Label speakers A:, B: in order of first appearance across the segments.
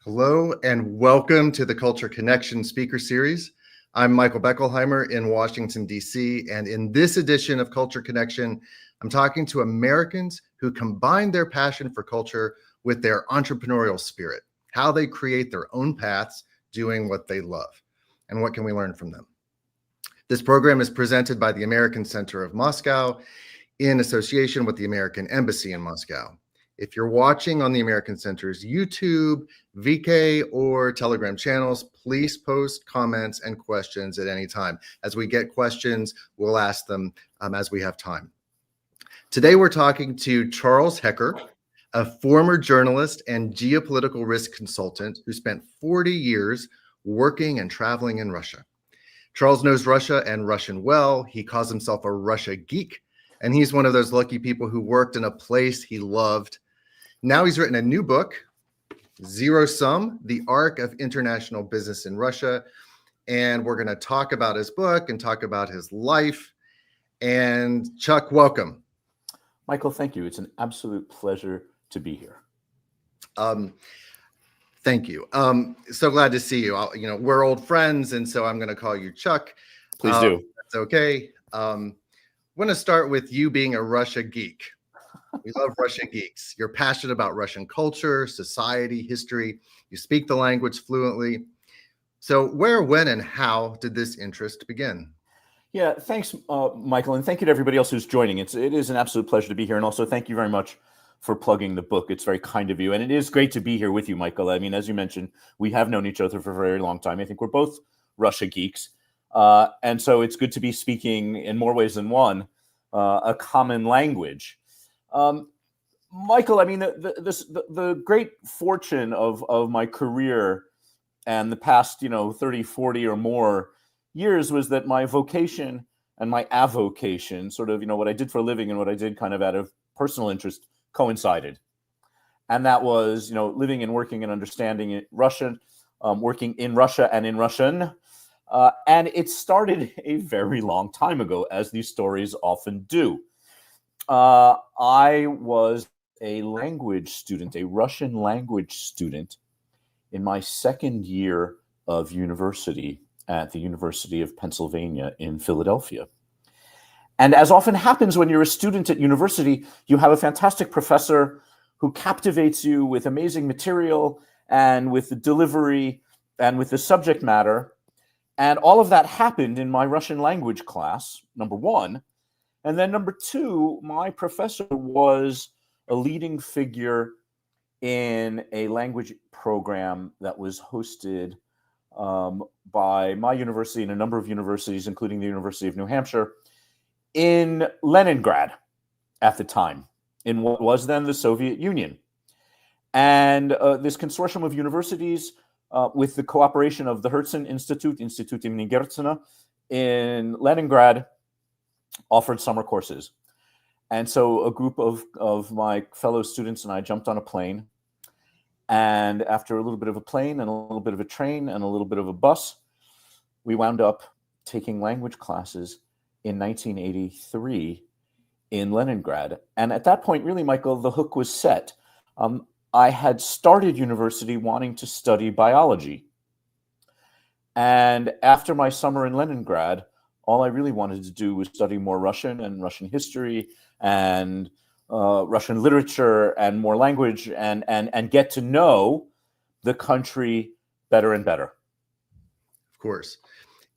A: Hello and welcome to the Culture Connection Speaker Series. I'm Michael Beckelheimer in Washington, D.C., and in this edition of Culture Connection, I'm talking to Americans who combine their passion for culture with their entrepreneurial spirit, how they create their own paths doing what they love, and what can we learn from them. This program is presented by the American Center of Moscow in association with the American Embassy in Moscow. If you're watching on the American Center's YouTube, VK, or Telegram channels, please post comments and questions at any time. As we get questions, we'll ask them as we have time. Today, we're talking to Charles Hecker, a former journalist and geopolitical risk consultant who spent 40 years working and traveling in Russia. Charles knows Russia and Russian well. He calls himself a Russia geek, and he's one of those lucky people who worked in a place he loved. Now he's written a new book, Zero Sum, The Arc of International Business in Russia. And we're going to talk about his book and talk about his life. And Chuck, welcome.
B: Michael, thank you. It's an absolute pleasure to be here.
A: Thank you. So glad to see you. We're old friends, and so I'm going to call you Chuck.
B: Please do.
A: That's okay. I want to start with you being a Russia geek. We love Russia geeks. You're passionate about Russian culture, society, history. You speak the language fluently. So where, when, and how did this interest begin?
B: Yeah, thanks, Michael, and thank you to everybody else who's joining. It is an absolute pleasure to be here, and also thank you very much for plugging the book. It's very kind of you, and it is great to be here with you, Michael. I mean, as you mentioned, we have known each other for a very long time. I think we're both Russia geeks, and so it's good to be speaking in more ways than one, a common language. Michael, I mean, the great fortune of my career and the past, 30, 40 or more years was that my vocation and my avocation, sort of, what I did for a living and what I did kind of out of personal interest coincided. And that was, living and working and understanding Russian, working in Russia and in Russian. And it started a very long time ago, as these stories often do. I was a language student, a Russian language student, in my second year of university at the University of Pennsylvania in Philadelphia. And as often happens when you're a student at university, you have a fantastic professor who captivates you with amazing material and with the delivery and with the subject matter. And all of that happened in my Russian language class, number one. And then number two, my professor was a leading figure in a language program that was hosted by my university and a number of universities, including the University of New Hampshire, in Leningrad at the time, in what was then the Soviet Union. And this consortium of universities, with the cooperation of the Herzen Institute, Institut imени Hertzena, in Leningrad, offered summer courses. And so a group of my fellow students and I jumped on a plane. And after a little bit of a plane and a little bit of a train and a little bit of a bus, we wound up taking language classes in 1983 in Leningrad. And at that point, really, Michael, the hook was set. I had started university wanting to study biology. And after my summer in Leningrad, all I really wanted to do was study more Russian and Russian history and Russian literature and more language and get to know the country better and better.
A: Of course.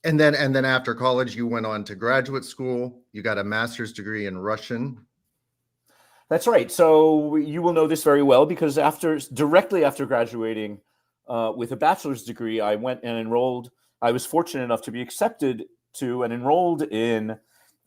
A: And then after college, you went on to graduate school. You got a master's degree in Russian.
B: That's right. So you will know this very well because directly after graduating with a bachelor's degree, I went and enrolled. I was fortunate enough to be accepted to and enrolled in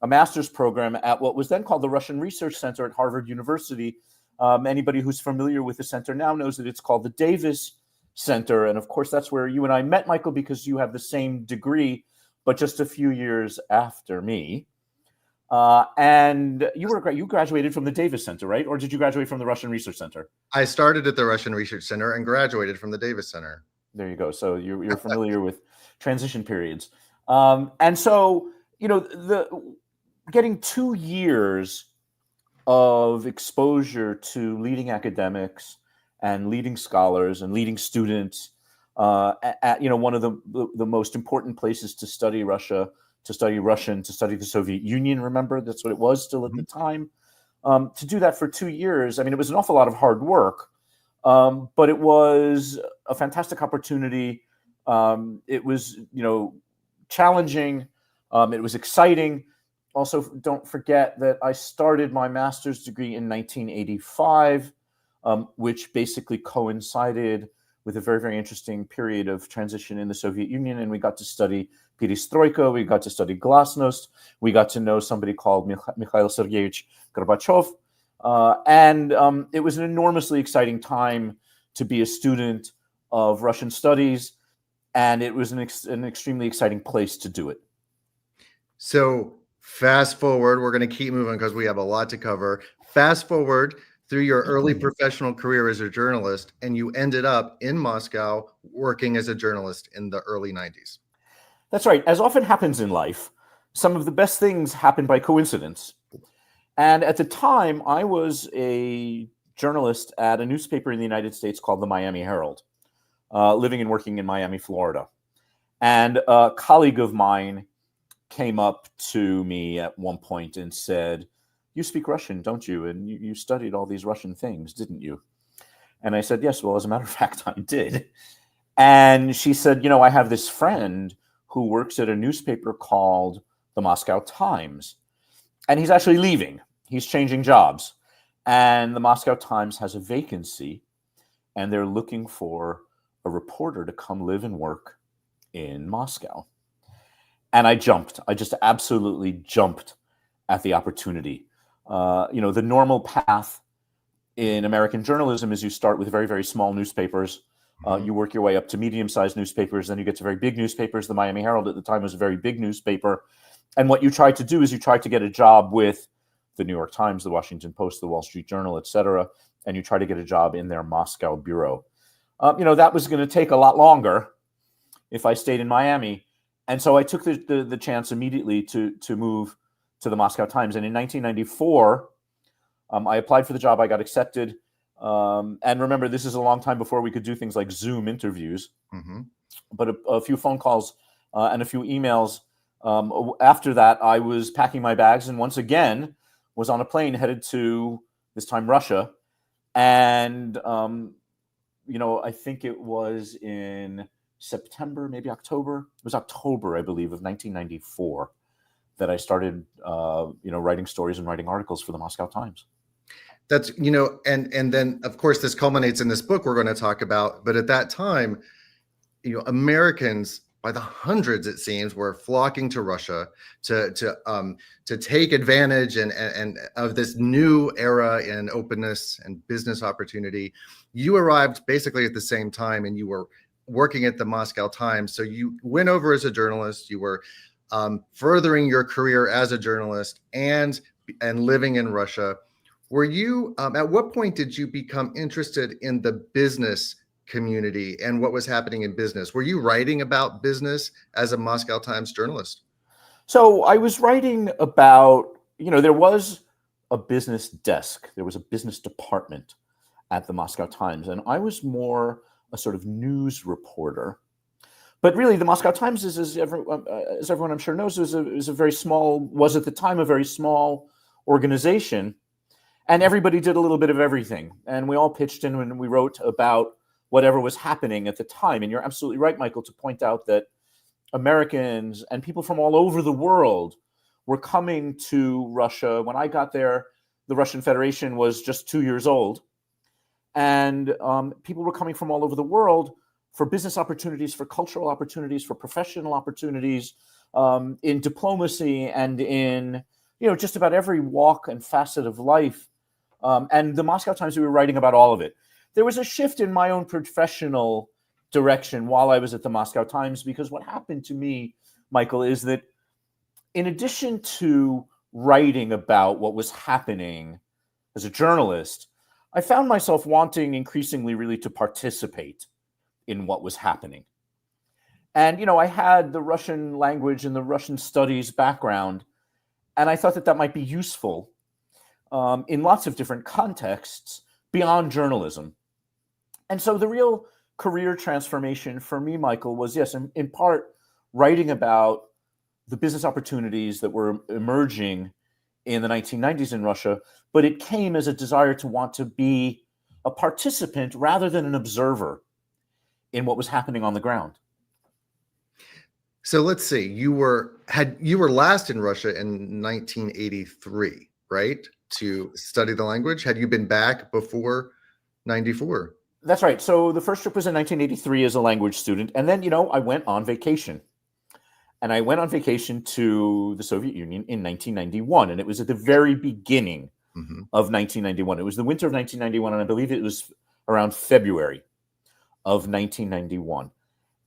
B: a master's program at what was then called the Russian Research Center at Harvard University. Anybody who's familiar with the center now knows that it's called the Davis Center. And of course, that's where you and I met, Michael, because you have the same degree, but just a few years after me. And you graduated from the Davis Center, right? Or did you graduate from the Russian Research Center?
A: I started at the Russian Research Center and graduated from the Davis Center.
B: There you go. So you're familiar with transition periods. And so, getting 2 years of exposure to leading academics and leading scholars and leading students at one of the most important places to study Russia, to study Russian, to study the Soviet Union. Remember, that's what it was still at the time. To do that for 2 years, I mean, it was an awful lot of hard work, but it was a fantastic opportunity. It was, challenging. It was exciting. Also, don't forget that I started my master's degree in 1985, which basically coincided with a very, very interesting period of transition in the Soviet Union. And we got to study perestroika, we got to study glasnost, we got to know somebody called Mikhail Sergeyevich Gorbachev. And it was an enormously exciting time to be a student of Russian studies. And it was an extremely exciting place to do it.
A: So fast forward, we're going to keep moving because we have a lot to cover. Fast forward through your early professional career as a journalist, and you ended up in Moscow working as a journalist in the early 90s.
B: That's right. As often happens in life, some of the best things happen by coincidence. And at the time, I was a journalist at a newspaper in the United States called the Miami Herald, living and working in Miami, Florida. And a colleague of mine came up to me at one point and said, "You speak Russian, don't you? And you studied all these Russian things, didn't you?" And I said, "Yes, well, as a matter of fact, I did." And she said, "I have this friend who works at a newspaper called the Moscow Times. And he's actually leaving. He's changing jobs. And the Moscow Times has a vacancy, and they're looking for a reporter to come live and work in Moscow." And I jumped. I just absolutely jumped at the opportunity. The normal path in American journalism is you start with very, very small newspapers. You work your way up to medium-sized newspapers, then you get to very big newspapers. The Miami Herald at the time was a very big newspaper. And what you try to do is you try to get a job with the New York Times, the Washington Post, the Wall Street Journal, et cetera, and you try to get a job in their Moscow bureau. That was going to take a lot longer if I stayed in Miami. And so I took the chance immediately to move to the Moscow Times. And in 1994, I applied for the job. I got accepted. And remember, this is a long time before we could do things like Zoom interviews. But a few phone calls and a few emails. After that, I was packing my bags and once again was on a plane headed to, this time, Russia. And, I think it was in September, maybe October. It was October, I believe, of 1994 that I started, writing stories and writing articles for the Moscow Times.
A: That's, and then of course this culminates in this book we're going to talk about. But at that time, Americans by the hundreds, it seems, were flocking to Russia to take advantage and of this new era in openness and business opportunity. You arrived basically at the same time, and you were working at the Moscow Times. So you went over as a journalist. You were furthering your career as a journalist and living in Russia. Were you, at what point did you become interested in the business community and what was happening in business? Were you writing about business as a Moscow Times journalist?
B: So I was writing about, there was a business desk. There was a business department at the Moscow Times, and I was more a sort of news reporter. But really, the Moscow Times is, as everyone I'm sure knows, was at the time a very small organization. And everybody did a little bit of everything. And we all pitched in when we wrote about whatever was happening at the time. And you're absolutely right, Michael, to point out that Americans and people from all over the world were coming to Russia. When I got there, the Russian Federation was just 2 years old. And people were coming from all over the world for business opportunities, for cultural opportunities, for professional opportunities, in diplomacy and in, just about every walk and facet of life. And the Moscow Times, we were writing about all of it. There was a shift in my own professional direction while I was at the Moscow Times, because what happened to me, Michael, is that in addition to writing about what was happening as a journalist, I found myself wanting increasingly really to participate in what was happening. And, I had the Russian language and the Russian studies background, and I thought that might be useful in lots of different contexts beyond journalism. And so the real career transformation for me, Michael, was, yes, in part writing about the business opportunities that were emerging in the 1990s in Russia, but it came as a desire to want to be a participant rather than an observer in what was happening on the ground.
A: So let's see, you were last in Russia in 1983, right? To study the language. Had you been back before 94?
B: That's right. So the first trip was in 1983 as a language student. And then, I went on vacation. And I went on vacation to the Soviet Union in 1991. And it was at the very beginning of 1991. It was the winter of 1991. And I believe it was around February of 1991.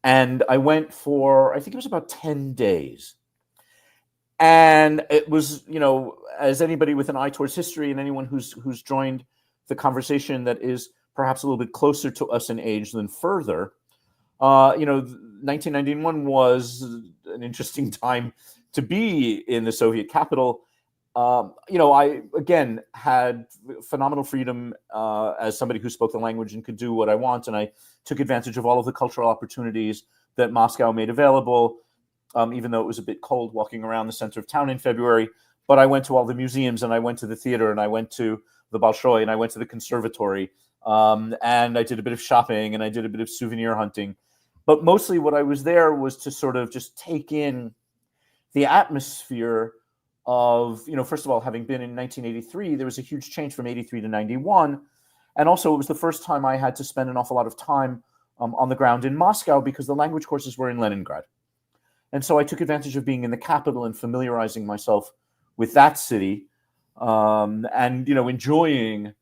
B: And I went for, I think it was about 10 days. And it was, as anybody with an eye towards history and anyone who's joined the conversation that is perhaps a little bit closer to us in age than further, 1991 was an interesting time to be in the Soviet capital. I, again, had phenomenal freedom as somebody who spoke the language and could do what I want. And I took advantage of all of the cultural opportunities that Moscow made available, even though it was a bit cold walking around the center of town in February. But I went to all the museums, and I went to the theater, and I went to the Bolshoi, and I went to the conservatory. And I did a bit of shopping, and I did a bit of souvenir hunting. But mostly what I was there was to sort of just take in the atmosphere of, first of all, having been in 1983, there was a huge change from 83 to 91. And also it was the first time I had to spend an awful lot of time on the ground in Moscow because the language courses were in Leningrad. And so I took advantage of being in the capital and familiarizing myself with that city and, enjoying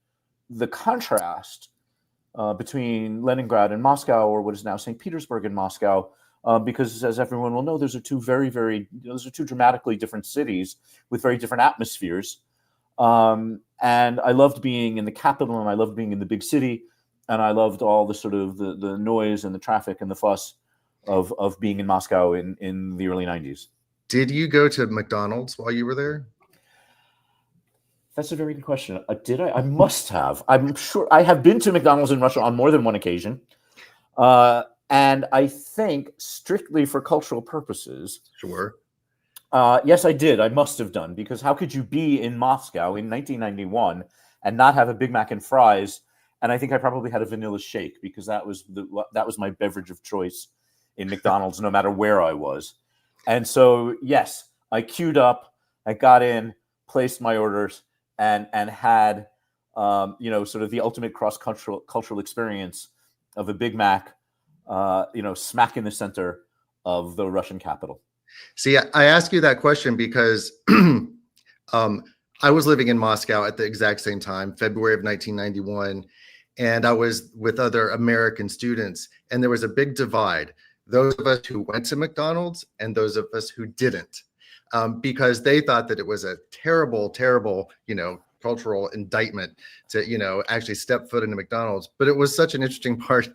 B: the contrast between Leningrad and Moscow, or what is now St. Petersburg and Moscow, because as everyone will know, those are two very, very, those are two dramatically different cities with very different atmospheres. And I loved being in the capital, and I loved being in the big city, and I loved all the sort of the noise and the traffic and the fuss of being in Moscow in the early 90s.
A: Did you go to McDonald's while you were there?
B: That's a very good question. Did I? I must have. I'm sure I have been to McDonald's in Russia on more than one occasion. And I think strictly for cultural purposes.
A: Sure.
B: Yes, I did. I must have done, because how could you be in Moscow in 1991 and not have a Big Mac and fries? And I think I probably had a vanilla shake, because that was my beverage of choice in McDonald's, no matter where I was. And so, yes, I queued up, I got in, placed my orders, and had sort of the ultimate cultural experience of a Big Mac, smack in the center of the Russian capital.
A: See, I ask you that question because I was living in Moscow at the exact same time, February of 1991, and I was with other American students, and there was a big divide. Those of us who went to McDonald's and those of us who didn't, because they thought that it was a terrible, terrible, cultural indictment to, actually step foot into McDonald's. But it was such an interesting part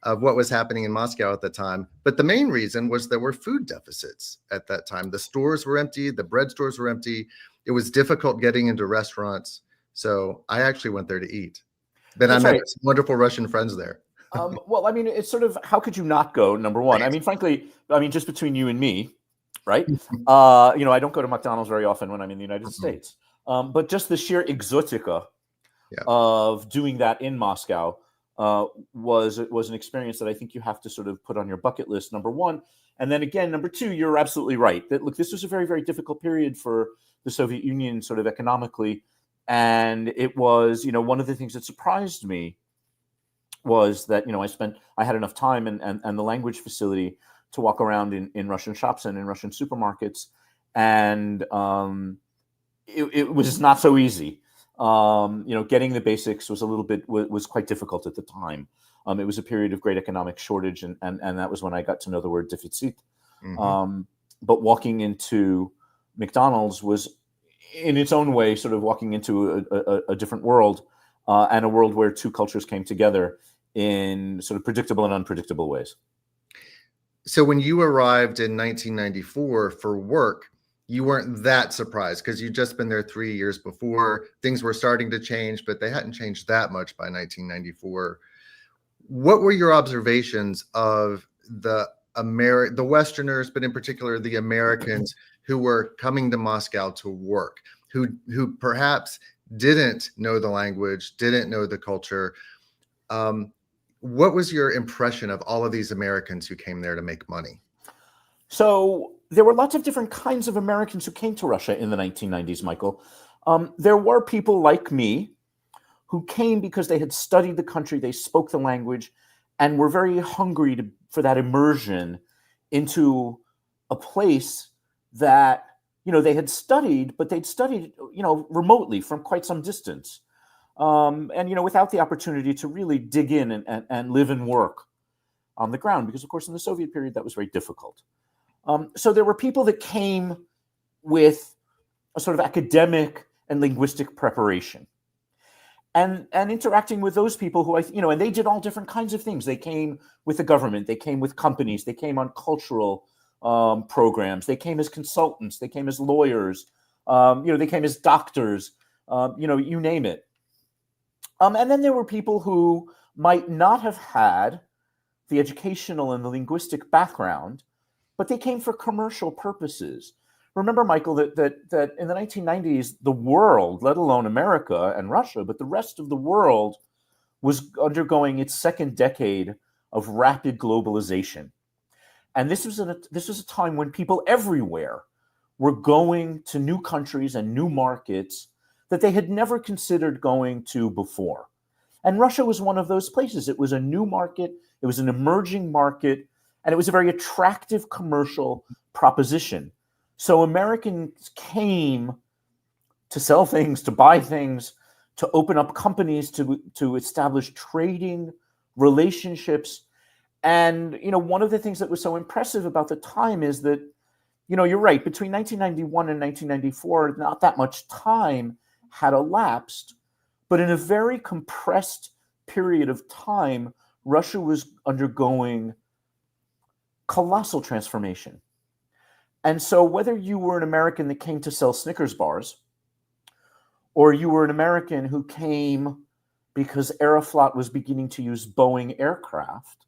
A: of what was happening in Moscow at the time. But the main reason was there were food deficits at that time. The stores were empty. The bread stores were empty. It was difficult getting into restaurants. So I actually went there to eat. Then I met some wonderful Russian friends there.
B: Well, I mean, it's sort of, how could you not go, number one? I mean, frankly, just between you and me, right? I don't go to McDonald's very often when I'm in the United States. But just the sheer exotica of doing that in Moscow was an experience that I think you have to sort of put on your bucket list, number one. And then again, number two, you're absolutely right. That, look, this was a very, very difficult period for the Soviet Union sort of economically. And it was, one of the things that surprised me was that, I had enough time and the language facility to walk around in Russian shops and in Russian supermarkets. And it was not so easy. Getting the basics was was quite difficult at the time. It was a period of great economic shortage, and that was when I got to know the word deficit. But walking into McDonald's was, in its own way, sort of walking into a different world, and a world where two cultures came together in sort of predictable and unpredictable ways.
A: So when you arrived in 1994 for work, you weren't that surprised because you'd just been there 3 years before. Things were starting to change, but they hadn't changed that much by 1994. What were your observations of the Westerners, but in particular the Americans who were coming to Moscow to work, who perhaps didn't know the language, didn't know the culture? What was your impression of all of these Americans who came there to make money?
B: So there were lots of different kinds of Americans who came to Russia in the 1990s, Michael. There were people like me who came because they had studied the country, they spoke the language, and were very hungry for that immersion into a place that, they had studied, but they'd studied, remotely from quite some distance. And without the opportunity to really dig in and live and work on the ground, because, of course, in the Soviet period, that was very difficult. So there were people that came with a sort of academic and linguistic preparation. And interacting with those people who and they did all different kinds of things. They came with the government, they came with companies, they came on cultural programs, they came as consultants, they came as lawyers, they came as doctors, you name it. And then there were people who might not have had the educational and the linguistic background, but they came for commercial purposes. Remember, Michael, that in the 1990s, the world, let alone America and Russia, but the rest of the world was undergoing its second decade of rapid globalization. And this was a time when people everywhere were going to new countries and new markets that they had never considered going to before. And Russia was one of those places. It was a new market, it was an emerging market, and it was a very attractive commercial proposition. So Americans came to sell things, to buy things, to open up companies, to establish trading relationships. And, one of the things that was so impressive about the time is that, you're right, between 1991 and 1994, not that much time had elapsed, but in a very compressed period of time, Russia was undergoing colossal transformation. And so whether you were an American that came to sell Snickers bars, or you were an American who came because Aeroflot was beginning to use Boeing aircraft,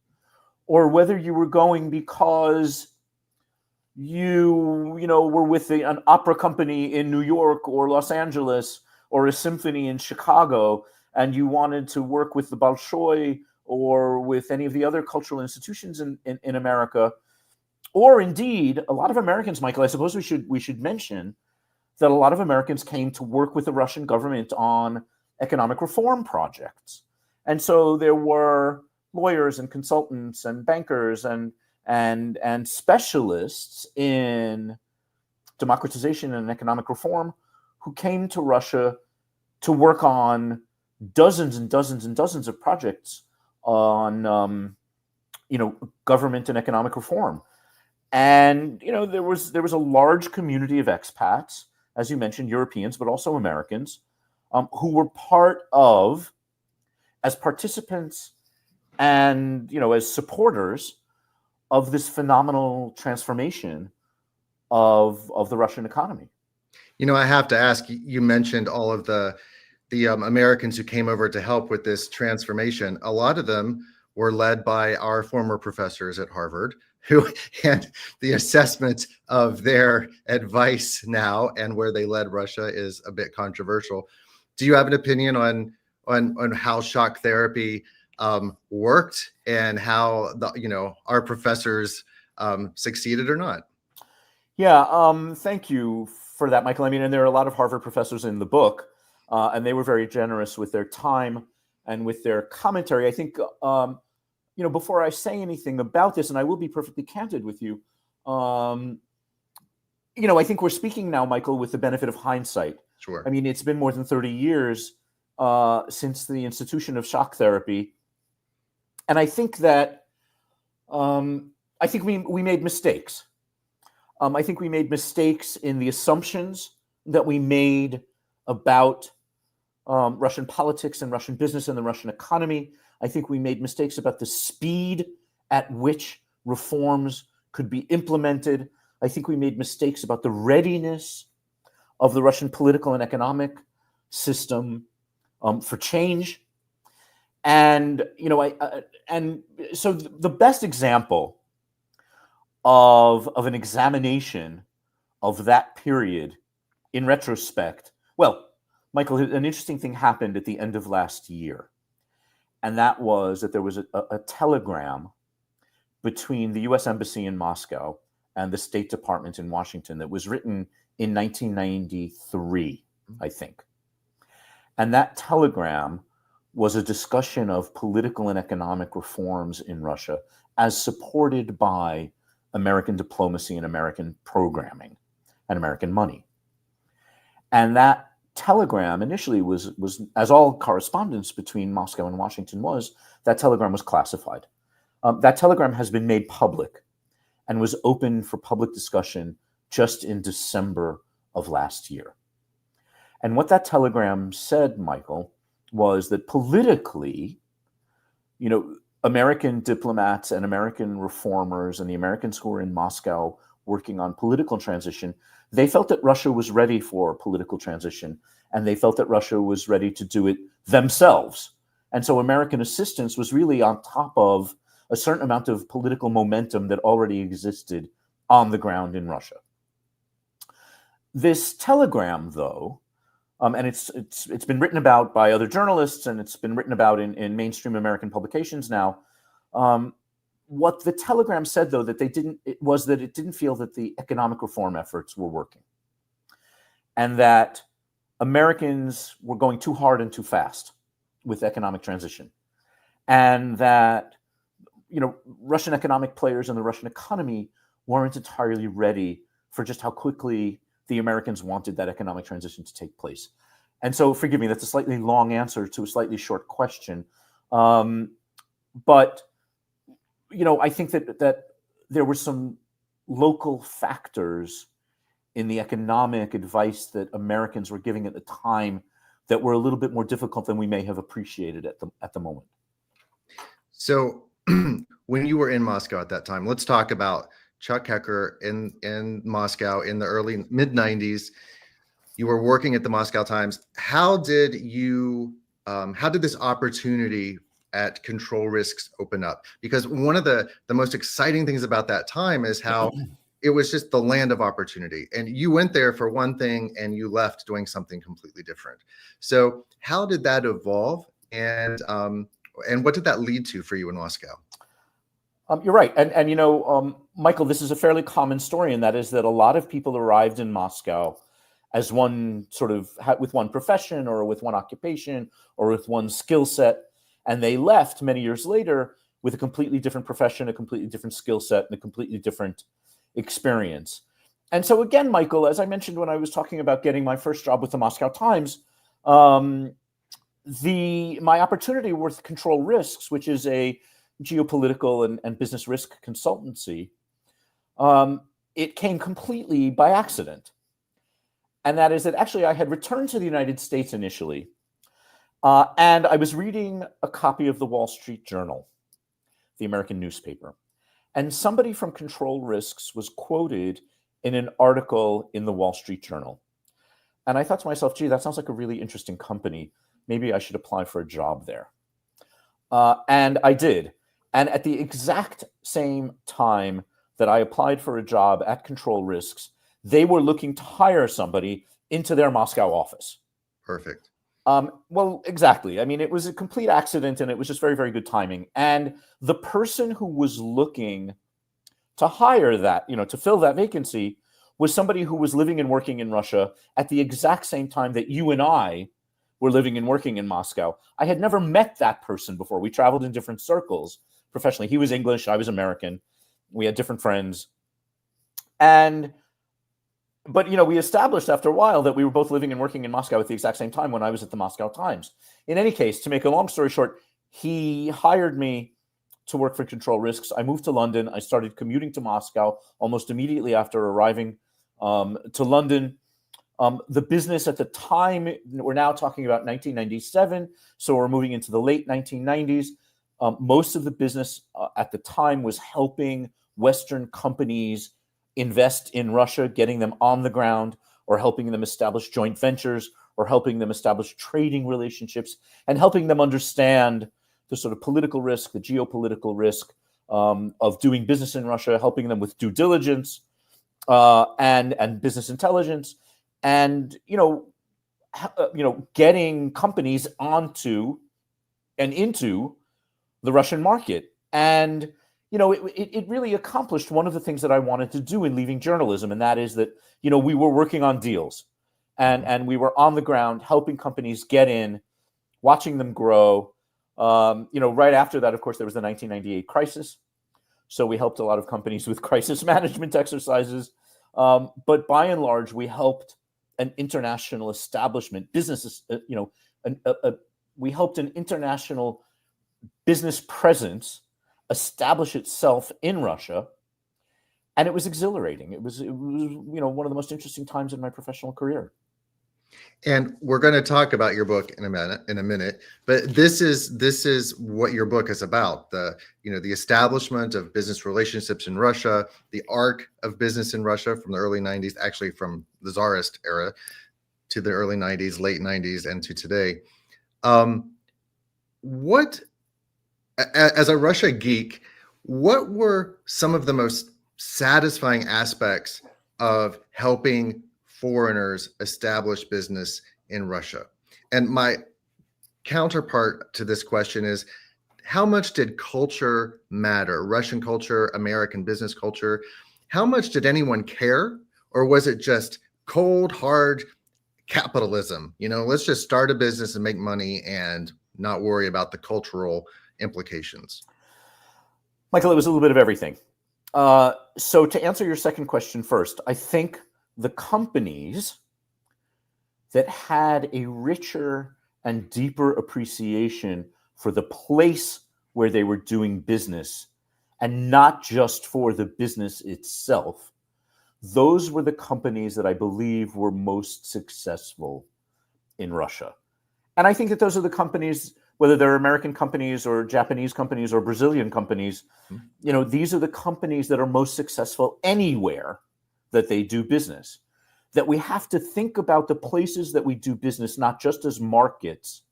B: or whether you were going because you were with an opera company in New York or Los Angeles or a symphony in Chicago, and you wanted to work with the Bolshoi or with any of the other cultural institutions in America. Or indeed, a lot of Americans, Michael, I suppose we should mention that a lot of Americans came to work with the Russian government on economic reform projects. And so there were lawyers and consultants and bankers and specialists in democratization and economic reform who came to Russia to work on dozens and dozens and dozens of projects on government and economic reform. And there was a large community of expats, as you mentioned, Europeans, but also Americans, who were part of, as participants and as supporters of this phenomenal transformation of the Russian economy.
A: I have to ask. You mentioned all of the Americans who came over to help with this transformation. A lot of them were led by our former professors at Harvard, and the assessment of their advice now and where they led Russia is a bit controversial. Do you have an opinion on how shock therapy worked and how our professors succeeded or not?
B: Yeah, thank you for that, Michael. I mean, and there are a lot of Harvard professors in the book, and they were very generous with their time and with their commentary. I think before I say anything about this, and I will be perfectly candid with you, I think we're speaking now, Michael, with the benefit of hindsight.
A: Sure.
B: I mean, it's been more than 30 years since the institution of shock therapy. And I think that we made mistakes. I think we made mistakes in the assumptions that we made about Russian politics and Russian business and the Russian economy. I think we made mistakes about the speed at which reforms could be implemented. I think we made mistakes about the readiness of the Russian political and economic system for change. And and so the best example of an examination of that period in retrospect, well, Michael, an interesting thing happened at the end of last year, and that was that there was a telegram between the U.S. Embassy in Moscow and the State Department in Washington that was written in 1993, I think. And that telegram was a discussion of political and economic reforms in Russia as supported by American diplomacy and American programming and American money. And that telegram initially was, as all correspondence between Moscow and Washington was, that telegram was classified. That telegram has been made public and was open for public discussion just in December of last year. And what that telegram said, Michael, was that politically, American diplomats and American reformers and the Americans who were in Moscow working on political transition, they felt that Russia was ready for political transition, and they felt that Russia was ready to do it themselves. And so American assistance was really on top of a certain amount of political momentum that already existed on the ground in Russia. This telegram, though, and it's been written about by other journalists, and it's been written about in mainstream American publications now. What the telegram said, though, that it didn't feel that the economic reform efforts were working, and that Americans were going too hard and too fast with economic transition, and that Russian economic players and the Russian economy weren't entirely ready for just how quickly the Americans wanted that economic transition to take place. And so, forgive me, that's a slightly long answer to a slightly short question. But, I think that there were some local factors in the economic advice that Americans were giving at the time that were a little bit more difficult than we may have appreciated at the moment.
A: So when you were in Moscow at that time, let's talk about Chuck Hecker in Moscow in the early mid-90s. You were working at the Moscow Times. How did this opportunity at Control Risks open up? Because one of the most exciting things about that time is how it was just the land of opportunity. And you went there for one thing and you left doing something completely different. So how did that evolve? And what did that lead to for you in Moscow?
B: You're right. And Michael, this is a fairly common story, and that is that a lot of people arrived in Moscow as one sort of with one profession or with one occupation or with one skill set, and they left many years later with a completely different profession, a completely different skill set, and a completely different experience. And so again, Michael, as I mentioned when I was talking about getting my first job with the Moscow Times, my opportunity with Control Risks, which is a geopolitical and business risk consultancy, it came completely by accident. And that is that actually I had returned to the United States initially, and I was reading a copy of the Wall Street Journal, the American newspaper. And somebody from Control Risks was quoted in an article in the Wall Street Journal. And I thought to myself, gee, that sounds like a really interesting company. Maybe I should apply for a job there. And I did. And at the exact same time that I applied for a job at Control Risks, they were looking to hire somebody into their Moscow office.
A: Perfect.
B: Well, exactly. I mean, it was a complete accident, and it was just very, very good timing. And the person who was looking to hire that, to fill that vacancy, was somebody who was living and working in Russia at the exact same time that you and I were living and working in Moscow. I had never met that person before. We traveled in different circles professionally. He was English, I was American. We had different friends. But we established after a while that we were both living and working in Moscow at the exact same time when I was at the Moscow Times. In any case, to make a long story short, he hired me to work for Control Risks. I moved to London. I started commuting to Moscow almost immediately after arriving to London. The business at the time, we're now talking about 1997, so we're moving into the late 1990s. Most of the business at the time was helping Western companies invest in Russia, getting them on the ground, or helping them establish joint ventures, or helping them establish trading relationships, and helping them understand the sort of political risk, the geopolitical risk of doing business in Russia, helping them with due diligence and business intelligence, and getting companies onto and into the Russian market. And it really accomplished one of the things that I wanted to do in leaving journalism, and that is that we were working on deals, and we were on the ground helping companies get in, watching them grow. Right after that, of course, there was the 1998 crisis, so we helped a lot of companies with crisis management exercises. But by and large, we helped an international establishment, businesses. We helped an international business presence establish itself in Russia, and it was exhilarating. It was one of the most interesting times in my professional career.
A: And we're going to talk about your book in a minute, but this is what your book is about: the establishment of business relationships in Russia, the arc of business in Russia from the early 90s, actually from the Tsarist era to the early 90s, late 90s, and to today. As a Russia geek, what were some of the most satisfying aspects of helping foreigners establish business in Russia? And my counterpart to this question is, how much did culture matter? Russian culture, American business culture. How much did anyone care? Or was it just cold, hard capitalism? Let's just start a business and make money and not worry about the cultural implications.
B: Michael, it was a little bit of everything. So to answer your second question first, I think the companies that had a richer and deeper appreciation for the place where they were doing business, and not just for the business itself, those were the companies that I believe were most successful in Russia. And I think that those are the companies, whether they're American companies or Japanese companies or Brazilian companies, these are the companies that are most successful anywhere that they do business. That we have to think about the places that we do business, not just as markets,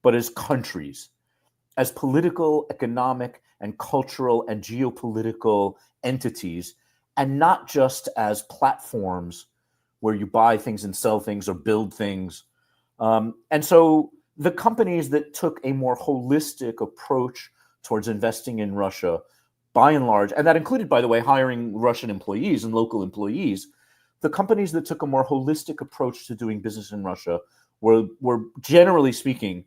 B: but as countries, as political, economic, and cultural and geopolitical entities, and not just as platforms where you buy things and sell things or build things. And so the companies that took a more holistic approach towards investing in Russia, by and large, and that included, by the way, hiring Russian employees and local employees, the companies that took a more holistic approach to doing business in Russia were generally speaking,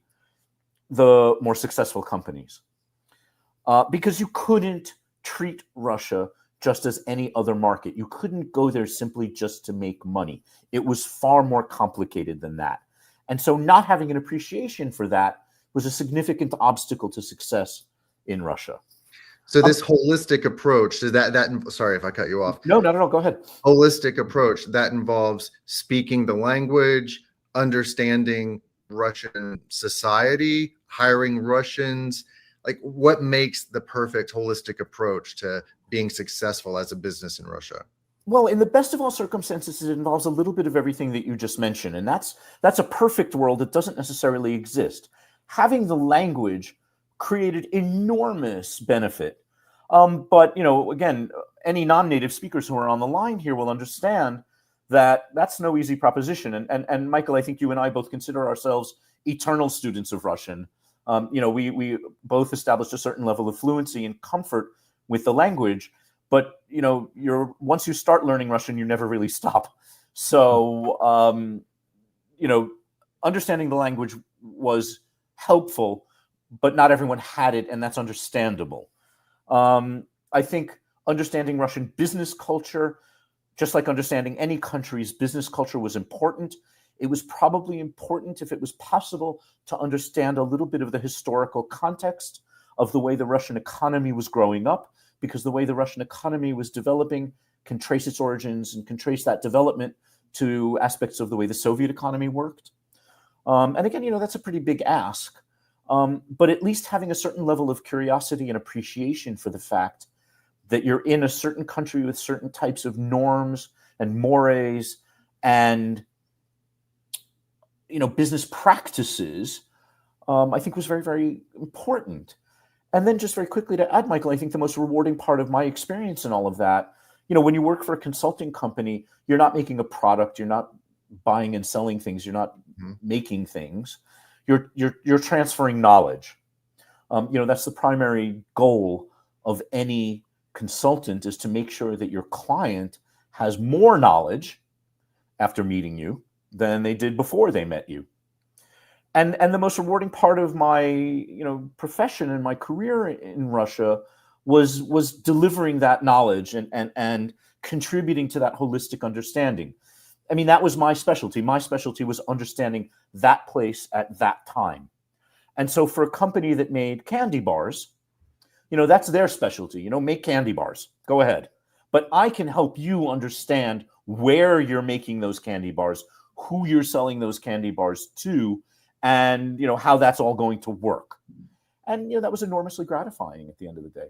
B: the more successful companies. Because you couldn't treat Russia just as any other market. You couldn't go there simply just to make money. It was far more complicated than that. And so not having an appreciation for that was a significant obstacle to success in Russia.
A: So this holistic approach, sorry if I cut you off.
B: No, go ahead.
A: Holistic approach, that involves speaking the language, understanding Russian society, hiring Russians. Like, what makes the perfect holistic approach to being successful as a business in Russia?
B: Well, in the best of all circumstances, it involves a little bit of everything that you just mentioned. And that's a perfect world that doesn't necessarily exist. Having the language created enormous benefit. But, again, any non-native speakers who are on the line here will understand that that's no easy proposition. And Michael, I think you and I both consider ourselves eternal students of Russian. We both established a certain level of fluency and comfort with the language. But, once you start learning Russian, you never really stop. So, understanding the language was helpful, but not everyone had it, and that's understandable. I think understanding Russian business culture, just like understanding any country's business culture, was important. It was probably important, if it was possible, to understand a little bit of the historical context of the way the Russian economy was growing up, because the way the Russian economy was developing can trace its origins and can trace that development to aspects of the way the Soviet economy worked. And again, that's a pretty big ask. But at least having a certain level of curiosity and appreciation for the fact that you're in a certain country with certain types of norms and mores and business practices I think was very, very important. And then just very quickly to add, Michael, I think the most rewarding part of my experience in all of that, when you work for a consulting company, you're not making a product, you're not buying and selling things, you're not making things, you're transferring knowledge. That's the primary goal of any consultant, is to make sure that your client has more knowledge after meeting you than they did before they met you. And the most rewarding part of my profession and my career in Russia was delivering that knowledge and contributing to that holistic understanding. I mean, that was my specialty. My specialty was understanding that place at that time. And so for a company that made candy bars, that's their specialty. Make candy bars. Go ahead. But I can help you understand where you're making those candy bars, who you're selling those candy bars to, and how that's all going to work. And that was enormously gratifying at the end of the day.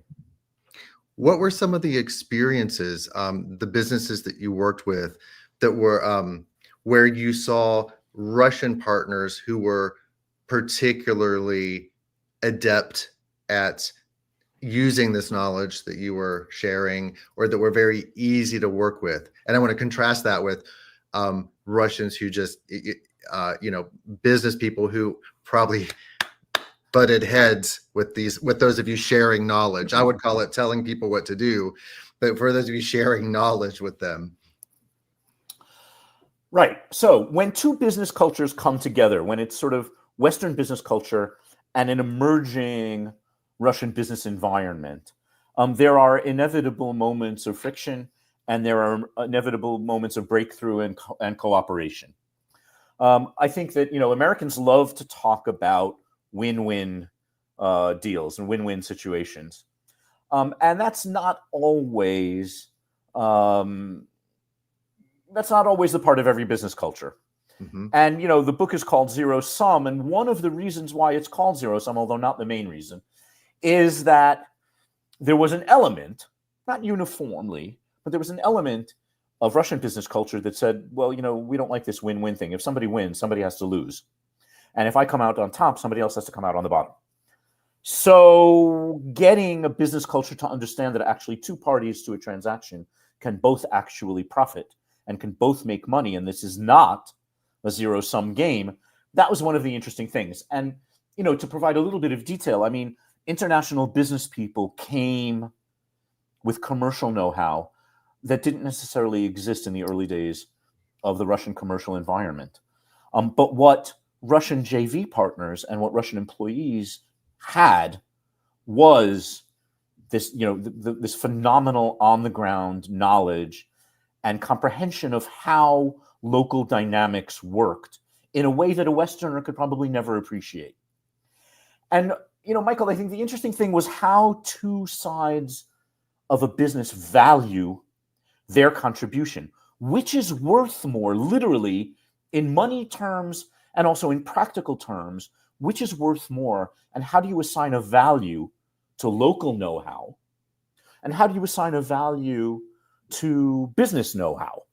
A: What were some of the experiences, the businesses that you worked with, that were where you saw Russian partners who were particularly adept at using this knowledge that you were sharing, or that were very easy to work with? And I want to contrast that with Russians who just, business people who probably butted heads with those of you sharing knowledge. I would call it telling people what to do, but for those of you sharing knowledge with them.
B: Right. So when two business cultures come together, when it's sort of Western business culture and an emerging Russian business environment, there are inevitable moments of friction, and there are inevitable moments of breakthrough and cooperation. I think that Americans love to talk about win-win deals and win-win situations, and that's not always the part of every business culture.
A: Mm-hmm.
B: And the book is called Zero Sum, and one of the reasons why it's called Zero Sum, although not the main reason, is that there was an element, not uniformly, but there was an element of Russian business culture that said, well, we don't like this win-win thing. If somebody wins, somebody has to lose. And if I come out on top, somebody else has to come out on the bottom. So getting a business culture to understand that actually two parties to a transaction can both actually profit and can both make money, and this is not a zero-sum game, that was one of the interesting things. And, to provide a little bit of detail, I mean, international business people came with commercial know-how that didn't necessarily exist in the early days of the Russian commercial environment. But what Russian JV partners and what Russian employees had was this, this phenomenal on-the-ground knowledge and comprehension of how local dynamics worked in a way that a Westerner could probably never appreciate. And, Michael, I think the interesting thing was how two sides of a business value their contribution, which is worth more, literally, in money terms and also in practical terms, which is worth more, and how do you assign a value to local know-how, and how do you assign a value to business know-how?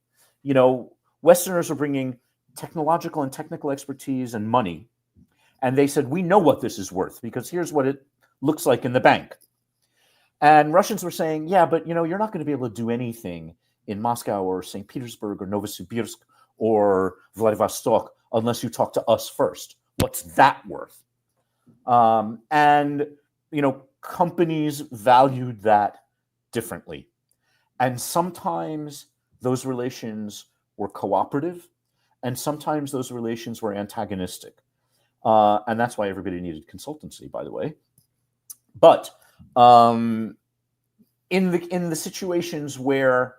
B: Westerners are bringing technological and technical expertise and money, and they said, we know what this is worth because here's what it looks like in the bank. And Russians were saying, yeah, but you're not going to be able to do anything in Moscow or St. Petersburg or Novosibirsk or Vladivostok unless you talk to us first. What's that worth? And companies valued that differently. And sometimes those relations were cooperative, and sometimes those relations were antagonistic. And that's why everybody needed consultancy, by the way. But in the situations where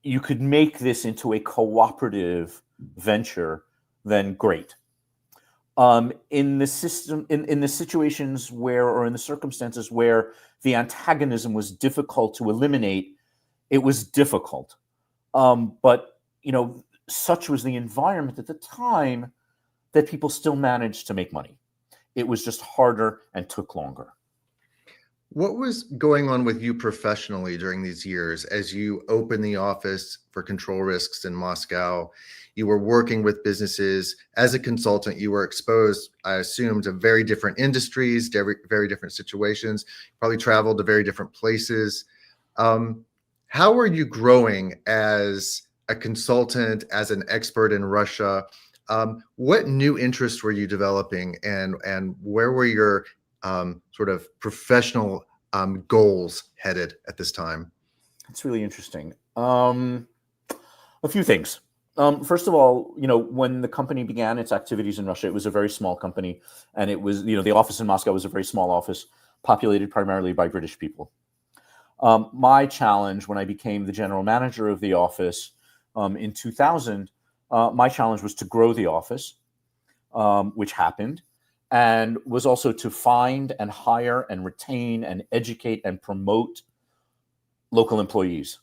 B: you could make this into a cooperative venture, then great. In the situations where, or in the circumstances where the antagonism was difficult to eliminate, it was difficult. But such was the environment at the time that people still managed to make money. It was just harder and took longer.
A: What was going on with you professionally during these years as you opened the office for control risks in Moscow? You were working with businesses as a consultant. You were exposed, I assume, to very different industries, to very different situations, probably traveled to very different places. Um, how are you growing as a consultant, as an expert in Russia? What new interests were you developing, and where were your sort of professional goals headed at this time?
B: It's really interesting. A few things. First of all, when the company began its activities in Russia, it was a very small company, and it was, the office in Moscow was a very small office, populated primarily by British people. My challenge when I became the general manager of the office in 2000, my challenge was to grow the office, which happened, and was also to find and hire and retain and educate and promote local employees,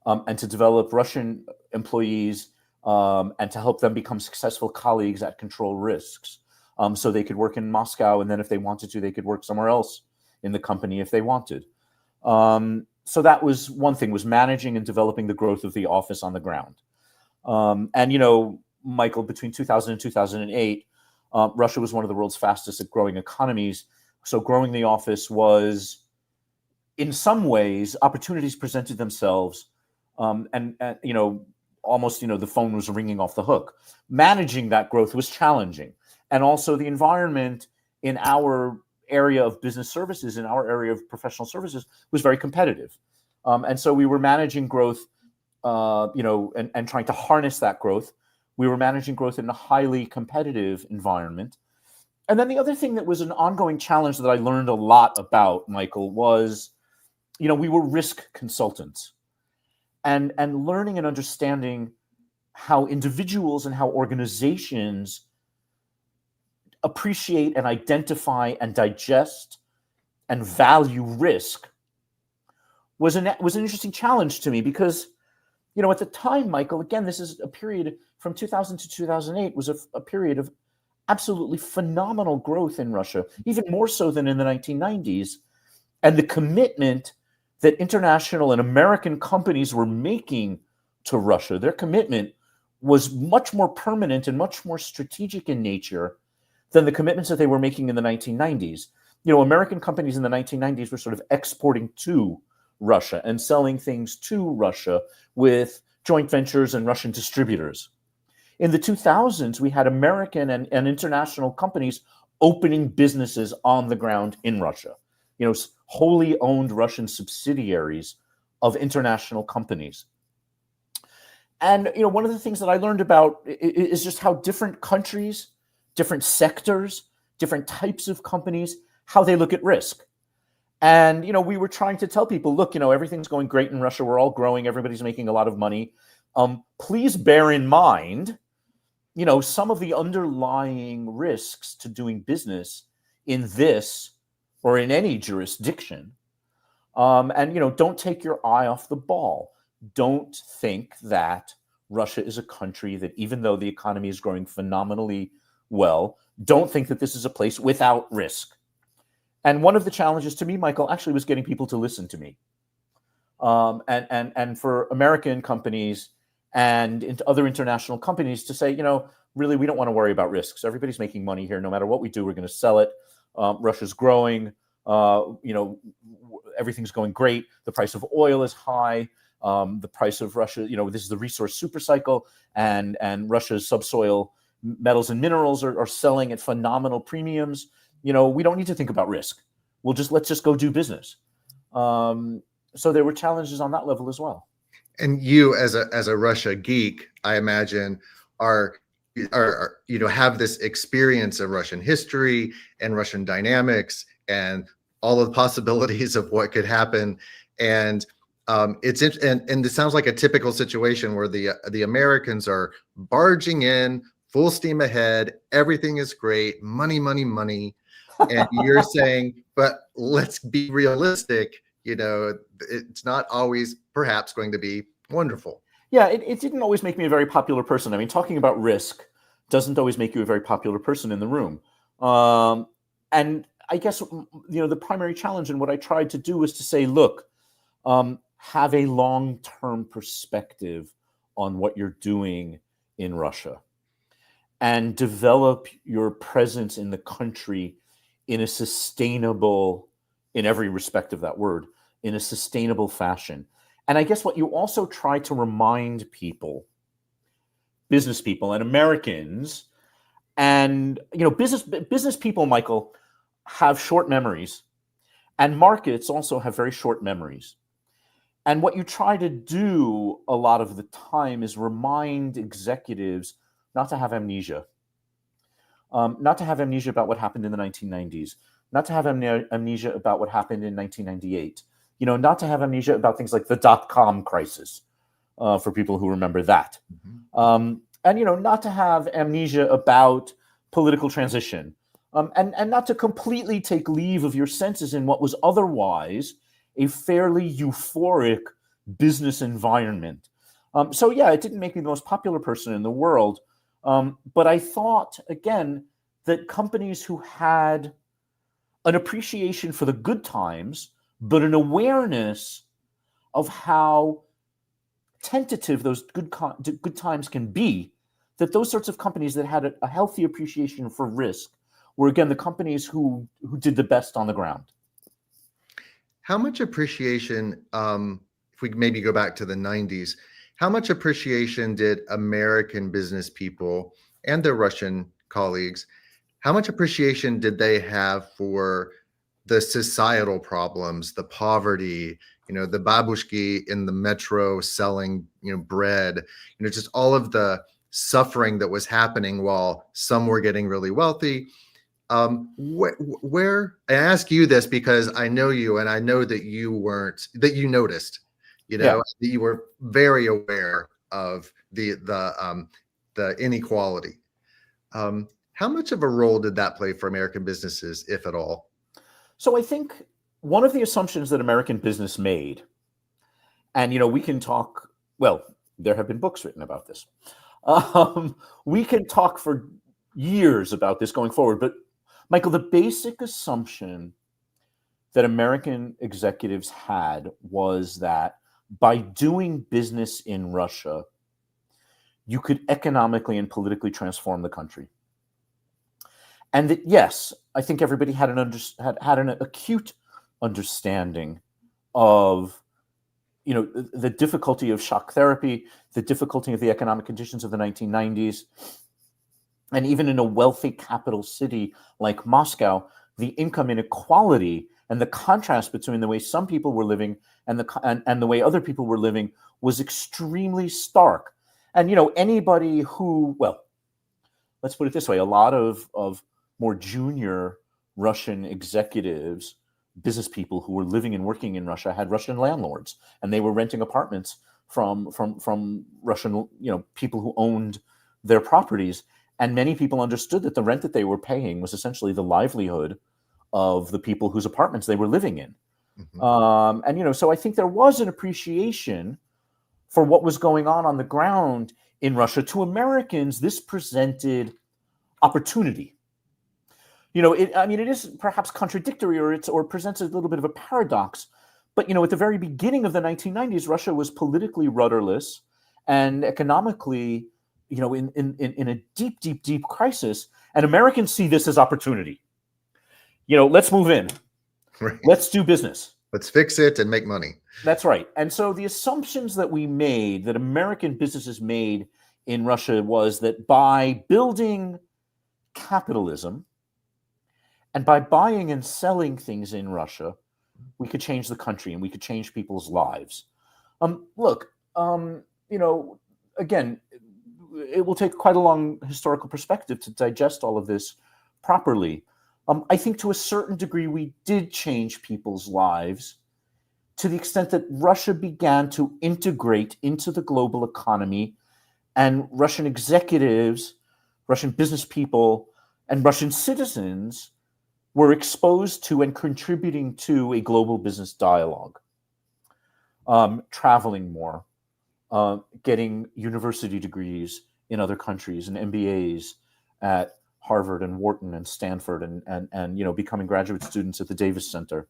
B: and to develop Russian employees, and to help them become successful colleagues at control risks, so they could work in Moscow, and then if they wanted to, they could work somewhere else in the company if they wanted. So that was one thing, was managing and developing the growth of the office on the ground. And Michael, between 2000 and 2008, Russia was one of the world's fastest at growing economies. So growing the office was, in some ways, opportunities presented themselves, and almost, the phone was ringing off the hook. Managing that growth was challenging. And also the environment in our area of business services, in our area of professional services, was very competitive. And so we were managing growth, and trying to harness that growth. We were managing growth in a highly competitive environment. And then the other thing that was an ongoing challenge that I learned a lot about, Michael, was, we were risk consultants, and learning and understanding how individuals and how organizations appreciate and identify and digest and value risk was an interesting challenge to me, because, at the time, Michael, again, this is a period from 2000 to 2008, was a period of absolutely phenomenal growth in Russia, even more so than in the 1990s. And the commitment that international and American companies were making to Russia, their commitment was much more permanent and much more strategic in nature than the commitments that they were making in the 1990s. American companies in the 1990s were sort of exporting to Russia and selling things to Russia with joint ventures and Russian distributors. In the 2000s, we had American and international companies opening businesses on the ground in Russia, wholly owned Russian subsidiaries of international companies. And, one of the things that I learned about is just how different countries, different sectors, different types of companies, how they look at risk. And, we were trying to tell people, look, everything's going great in Russia. We're all growing. Everybody's making a lot of money. Please bear in mind, some of the underlying risks to doing business in this or in any jurisdiction. And, don't take your eye off the ball. Don't think that Russia is a country that, even though the economy is growing phenomenally well, don't think that this is a place without risk. And one of the challenges to me, Michael, actually was getting people to listen to me. And for American companies and into other international companies to say, really, we don't want to worry about risks. Everybody's making money here. No matter what we do, we're going to sell it. Russia's growing. Everything's going great. The price of oil is high. The price of Russia, this is the resource super cycle, and Russia's subsoil metals and minerals are selling at phenomenal premiums. We don't need to think about risk. Let's just go do business. So there were challenges on that level as well.
A: And you, as a Russia geek, I imagine, are have this experience of Russian history and Russian dynamics and all of the possibilities of what could happen. And this sounds like a typical situation where the Americans are barging in, full steam ahead, everything is great, money, money, money. And you're saying, but let's be realistic, it's not always perhaps going to be wonderful.
B: Yeah, it didn't always make me a very popular person. I mean, talking about risk doesn't always make you a very popular person in the room. And I guess, the primary challenge and what I tried to do was to say, look, have a long-term perspective on what you're doing in Russia and develop your presence in the country in a sustainable, in every respect of that word, in a sustainable fashion. And I guess what you also try to remind people, business people and Americans, and business people, Michael, have short memories, and markets also have very short memories. And what you try to do a lot of the time is remind executives not to have amnesia, not to have amnesia about what happened in the 1990s, not to have amnesia about what happened in 1998, not to have amnesia about things like the dot-com crisis, for people who remember that. And not to have amnesia about political transition, and not to completely take leave of your senses in what was otherwise a fairly euphoric business environment. So yeah, it didn't make me the most popular person in the world, but I thought, again, that companies who had an appreciation for the good times, but an awareness of how tentative those good times can be, that those sorts of companies that had a healthy appreciation for risk were, again, the companies who did the best on the ground.
A: How much appreciation, if we maybe go back to the 90s, how much appreciation did American business people and their Russian colleagues, how much appreciation did they have for the societal problems, the poverty, the babushki in the metro selling, bread, just all of the suffering that was happening while some were getting really wealthy? Where I ask you this because I know you, and I know that you noticed, that you were very aware of the inequality. How much of a role did that play for American businesses, if at all?
B: So I think one of the assumptions that American business made, and we can talk, well, there have been books written about this. We can talk for years about this going forward, but Michael, the basic assumption that American executives had was that by doing business in Russia, you could economically and politically transform the country. And that, yes, I think everybody had an acute understanding of, the difficulty of shock therapy, the difficulty of the economic conditions of the 1990s. And even in a wealthy capital city like Moscow, the income inequality and the contrast between the way some people were living and the way other people were living was extremely stark. And anybody who, well, let's put it this way: a lot of more junior Russian executives, business people who were living and working in Russia, had Russian landlords, and they were renting apartments from Russian, people who owned their properties. And many people understood that the rent that they were paying was essentially the livelihood of the people whose apartments they were living in. Mm-hmm. So I think there was an appreciation for what was going on the ground in Russia. To Americans, this presented opportunity. It is perhaps contradictory, or presents a little bit of a paradox. But at the very beginning of the 1990s, Russia was politically rudderless and economically, in a deep, deep, deep crisis, and Americans see this as opportunity. Let's move in. Right. Let's do business.
A: Let's fix it and make money.
B: That's right. And so the assumptions that American businesses made in Russia was that by building capitalism and by buying and selling things in Russia, we could change the country and we could change people's lives. Again, it will take quite a long historical perspective to digest all of this properly. I think to a certain degree, we did change people's lives to the extent that Russia began to integrate into the global economy, and Russian executives, Russian business people, and Russian citizens were exposed to and contributing to a global business dialogue, traveling more, getting university degrees in other countries and MBAs at Harvard and Wharton and Stanford and becoming graduate students at the Davis Center.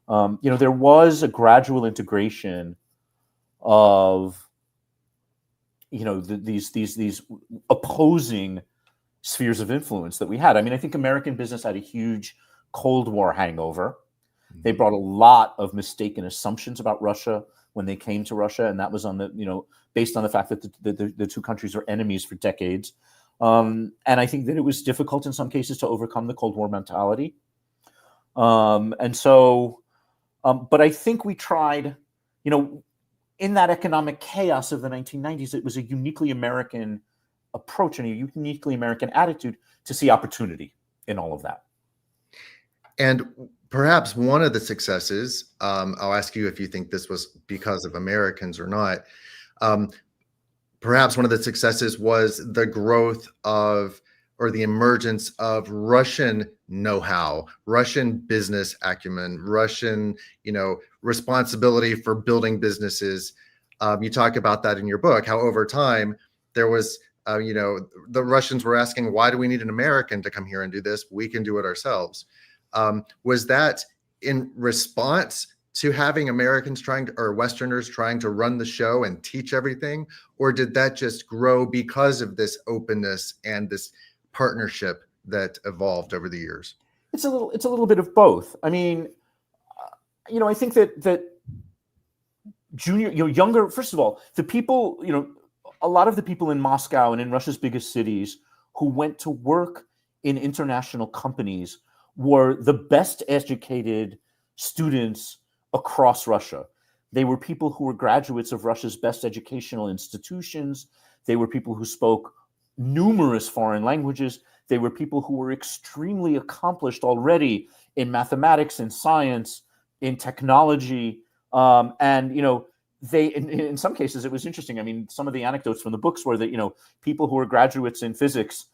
B: There was a gradual integration of these opposing spheres of influence that we had. I mean, I think American business had a huge Cold War hangover. They brought a lot of mistaken assumptions about Russia when they came to Russia, and that was based on the fact that the two countries were enemies for decades. And I think that it was difficult in some cases to overcome the Cold War mentality. But I think we tried, in that economic chaos of the 1990s, it was a uniquely American approach and a uniquely American attitude to see opportunity in all of that.
A: And perhaps one of the successes, I'll ask you if you think this was because of Americans or not. Perhaps one of the successes was the growth of, or the emergence of, Russian know-how, Russian business acumen, Russian, responsibility for building businesses. You talk about that in your book, how over time there was, the Russians were asking, why do we need an American to come here and do this? We can do it ourselves. Was that in response to having Americans or Westerners trying to run the show and teach everything? Or did that just grow because of this openness and this partnership that evolved over the years?
B: It's a little bit of both. I mean, I think that younger, first of all, the people, a lot of the people in Moscow and in Russia's biggest cities who went to work in international companies were the best educated students across Russia. They were people who were graduates of Russia's best educational institutions. They were people who spoke numerous foreign languages. They were people who were extremely accomplished already in mathematics, in science, in technology. They, in some cases, it was interesting. I mean, some of the anecdotes from the books were that, people who were graduates in physics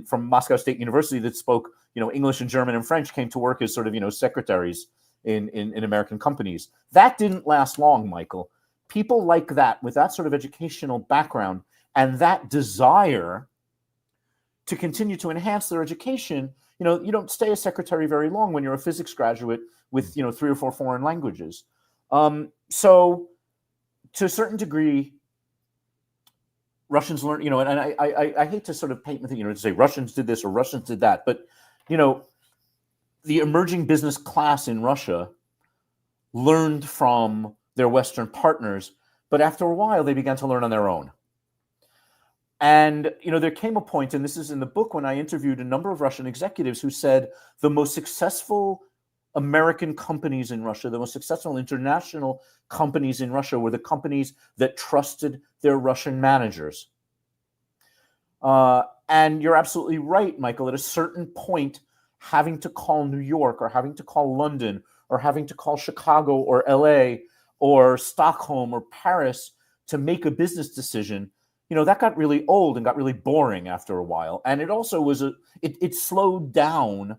B: from Moscow State University that spoke, English and German and French came to work as sort of, secretaries in American companies. That didn't last long, Michael. People like that, with that sort of educational background and that desire to continue to enhance their education, you don't stay a secretary very long when you're a physics graduate with, 3 or 4 foreign languages. So to a certain degree, Russians learn, and I hate to sort of paint the thing, to say Russians did this or Russians did that, but, the emerging business class in Russia learned from their Western partners, but after a while, they began to learn on their own. And, there came a point, and this is in the book, when I interviewed a number of Russian executives who said the most successful American companies in Russia, the most successful international companies in Russia were the companies that trusted their Russian managers. And you're absolutely right, Michael. At a certain point, having to call New York or having to call London or having to call Chicago or LA or Stockholm or Paris to make a business decision, that got really old and got really boring after a while. And it also was it slowed down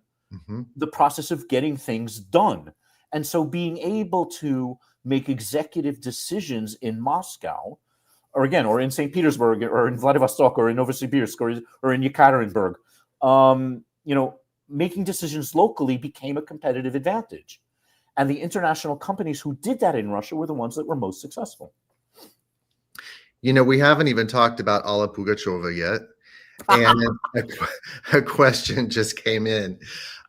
B: the process of getting things done. And so being able to make executive decisions in Moscow, or in St. Petersburg, or in Vladivostok, or in Novosibirsk, or in Yekaterinburg, making decisions locally became a competitive advantage. And the international companies who did that in Russia were the ones that were most successful.
A: We haven't even talked about Alla Pugacheva yet. And a question just came in.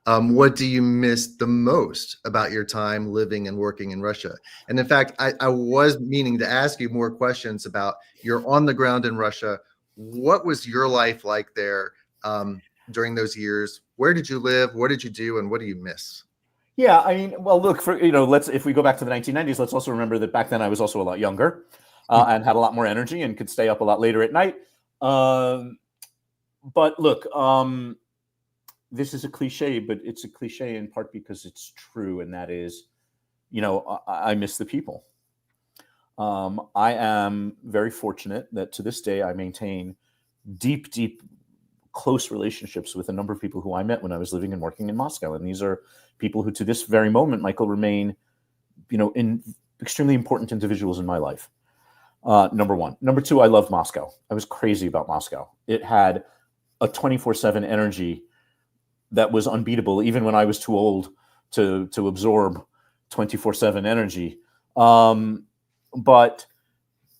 A: What do you miss the most about your time living and working in Russia? And in fact, I was meaning to ask you more questions about, you're on the ground in Russia. What was your life like there during those years? Where did you live? What did you do? And what do you miss?
B: Yeah, I mean, well, look, if we go back to the 1990s, let's also remember that back then I was also a lot younger and had a lot more energy and could stay up a lot later at night. But look, this is a cliche, but it's a cliche in part because it's true. And that is, I miss the people. I am very fortunate that to this day, I maintain deep, close relationships with a number of people who I met when I was living and working in Moscow. And these are people who to this very moment, Michael, remain, in extremely important individuals in my life. Number one. Number two, I love Moscow. I was crazy about Moscow. It had a 24/7 energy that was unbeatable, even when I was too old to absorb 24/7 energy. But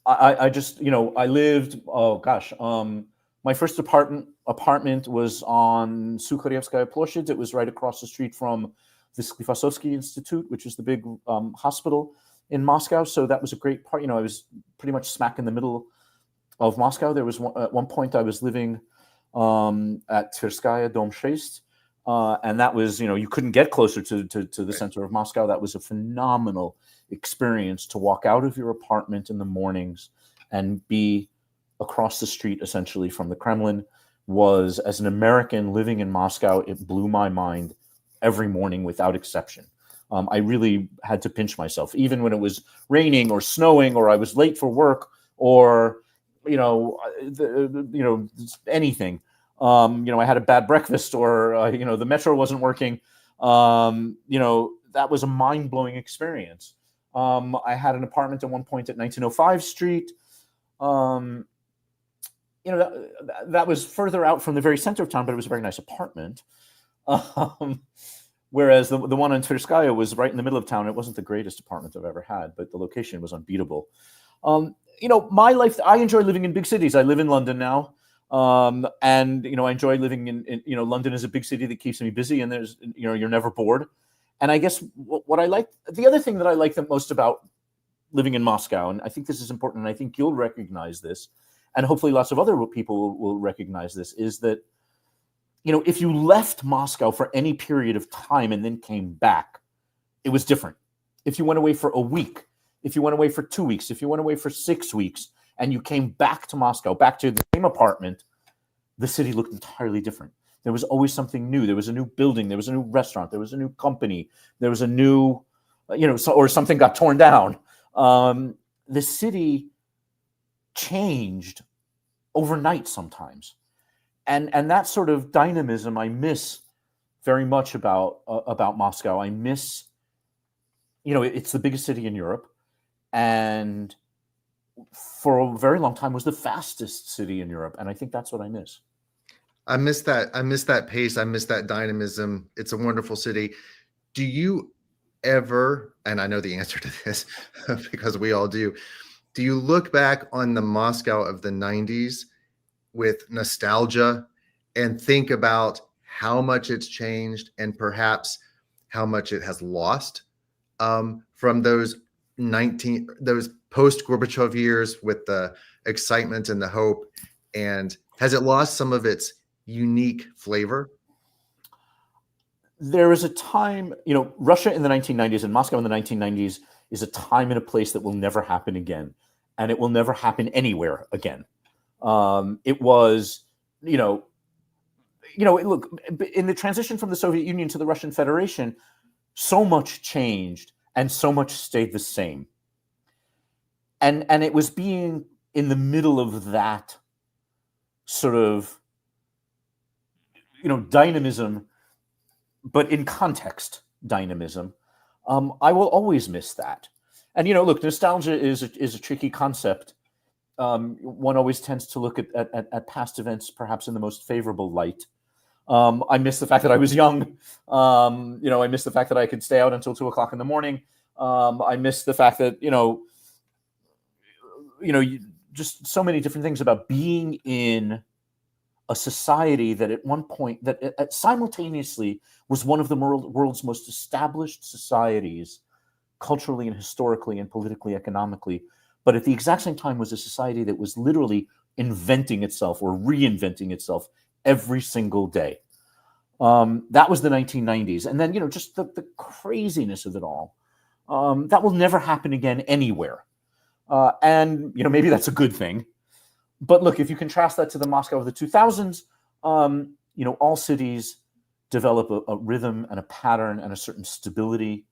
B: I just, I lived, oh gosh, my first apartment was on Sukharevskaya Ploshchad. It was right across the street from the Sklifosovsky Institute, which is the big hospital in Moscow. So that was a great part. I was pretty much smack in the middle of Moscow. There was at one point I was living at Tverskaya Dom 6, and that was, you couldn't get closer to the center of Moscow. That was a phenomenal experience to walk out of your apartment in the mornings and be across the street essentially from the Kremlin. Was, as an American living in Moscow, it blew my mind every morning without exception. I really had to pinch myself, even when it was raining or snowing, or I was late for work, or anything. I had a bad breakfast, or the metro wasn't working. That was a mind-blowing experience. I had an apartment at one point at 1905 Street. That was further out from the very center of town, but it was a very nice apartment. Whereas the one on Tverskaya was right in the middle of town. It wasn't the greatest apartment I've ever had, but the location was unbeatable. My life, I enjoy living in big cities. I live in London now. And I enjoy living in London is a big city that keeps me busy, and there's, you're never bored. And I guess what I like, the other thing that I like the most about living in Moscow, and I think this is important, and I think you'll recognize this, and hopefully lots of other people will recognize this, is that, if you left Moscow for any period of time and then came back, it was different. If you went away for a week, if you went away for 2 weeks, if you went away for 6 weeks, and you came back to Moscow, back to the same apartment, the city looked entirely different. There was always something new. There was a new building. There was a new restaurant. There was a new company. There was a new, or something got torn down. The city changed overnight sometimes. And that sort of dynamism I miss very much about Moscow. I miss, it's the biggest city in Europe, and for a very long time was the fastest city in Europe. And I think that's what I miss.
A: I miss that. I miss that pace. I miss that dynamism. It's a wonderful city. Do you ever, and I know the answer to this because we all do you look back on the Moscow of the 90s with nostalgia and think about how much it's changed and perhaps how much it has lost from those post-Gorbachev years with the excitement and the hope? And has it lost some of its unique flavor?
B: There is a time, Russia in the 1990s and Moscow in the 1990s is a time and a place that will never happen again. And it will never happen anywhere again. It was, look, in the transition from the Soviet Union to the Russian Federation, so much changed and so much stayed the same. And it was being in the middle of that sort of, dynamism, but in context dynamism. I will always miss that. And, look, nostalgia is a tricky concept. One always tends to look at past events perhaps in the most favorable light. I miss the fact that I was young. I miss the fact that I could stay out until 2:00 in the morning. I miss the fact that, just so many different things about being in a society that at one point, that simultaneously was one of the world's most established societies, culturally and historically and politically, economically, but at the exact same time was a society that was literally inventing itself or reinventing itself every single day. That was the 1990s. And then, just the craziness of it all. That will never happen again anywhere. And, maybe that's a good thing. But look, if you contrast that to the Moscow of the 2000s, all cities develop a rhythm and a pattern and a certain stability.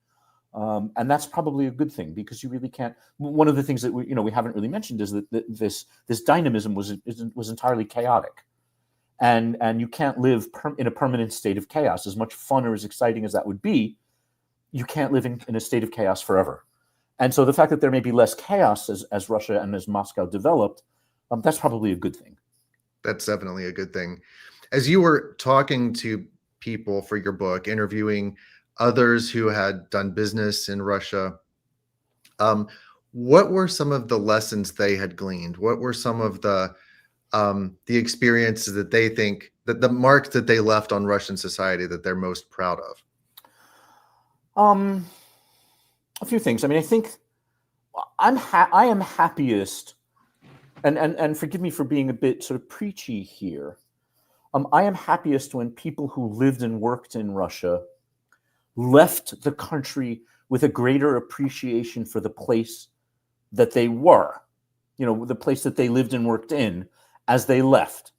B: And that's probably a good thing, because you really can't. One of the things that we haven't really mentioned is that this dynamism was entirely chaotic, and you can't live in a permanent state of chaos. As much fun or as exciting as that would be, you can't live in a state of chaos forever. And so the fact that there may be less chaos as Russia and as Moscow developed, that's probably a good thing.
A: That's definitely a good thing. As you were talking to people for your book, interviewing others who had done business in Russia, um, what were some of the lessons they had gleaned? What were some of the experiences that they think that the marks that they left on Russian society that they're most proud of?
B: Um, a few things. I mean, I think I am happiest, and forgive me for being a bit sort of preachy here. I am happiest when people who lived and worked in Russia left the country with a greater appreciation for the place that they were, the place that they lived and worked in as they left.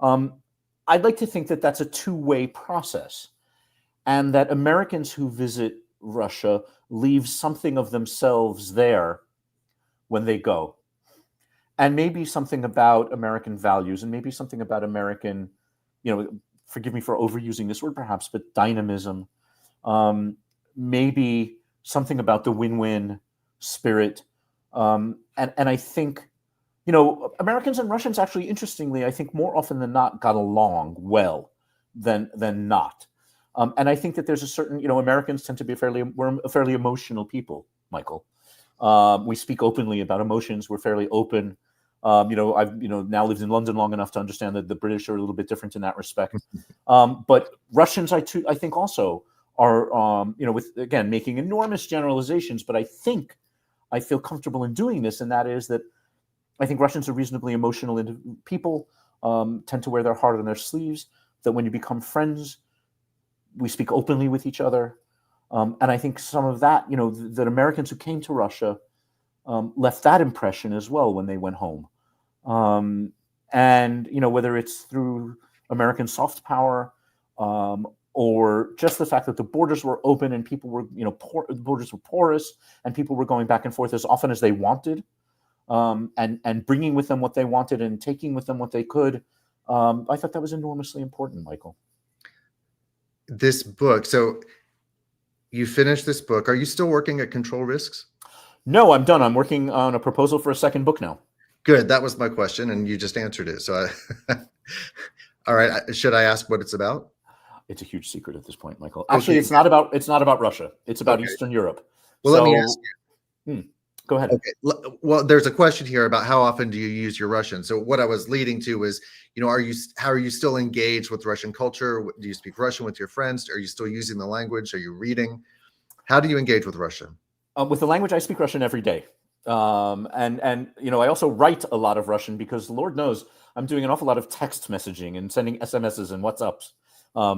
B: I'd like to think that that's a two-way process, and that Americans who visit Russia leave something of themselves there when they go. And maybe something about American values, and maybe something about American, forgive me for overusing this word perhaps, but dynamism. Maybe something about the win-win spirit. And I think, Americans and Russians actually, interestingly, I think more often than not got along well than not. And I think that there's a certain, Americans tend to be we're a fairly emotional people, Michael. We speak openly about emotions. We're fairly open. I've now lived in London long enough to understand that the British are a little bit different in that respect. But Russians, I think also are, with, again, making enormous generalizations, but I think I feel comfortable in doing this, and that is that I think Russians are reasonably emotional people, tend to wear their heart on their sleeves, that when you become friends, we speak openly with each other. And I think some of that, that Americans who came to Russia left that impression as well when they went home. And, whether it's through American soft power or just the fact that the borders were open and people were, the borders were porous and people were going back and forth as often as they wanted, and bringing with them what they wanted and taking with them what they could. I thought that was enormously important, Michael.
A: This book, so you finished this book. Are you still working at Control Risks?
B: No, I'm done. I'm working on a proposal for a second book now.
A: Good. That was my question, and you just answered it. So, all right. Should I ask what it's about?
B: It's a huge secret at this point, Michael. Actually, okay. It's not about Russia. It's about Eastern Europe.
A: Well, let me ask you.
B: Go ahead.
A: Okay. Well, there's a question here about how often do you use your Russian? So what I was leading to was, how are you still engaged with Russian culture? Do you speak Russian with your friends? Are you still using the language? Are you reading? How do you engage with Russian?
B: With the language, I speak Russian every day. And I also write a lot of Russian because Lord knows I'm doing an awful lot of text messaging and sending SMSs and WhatsApps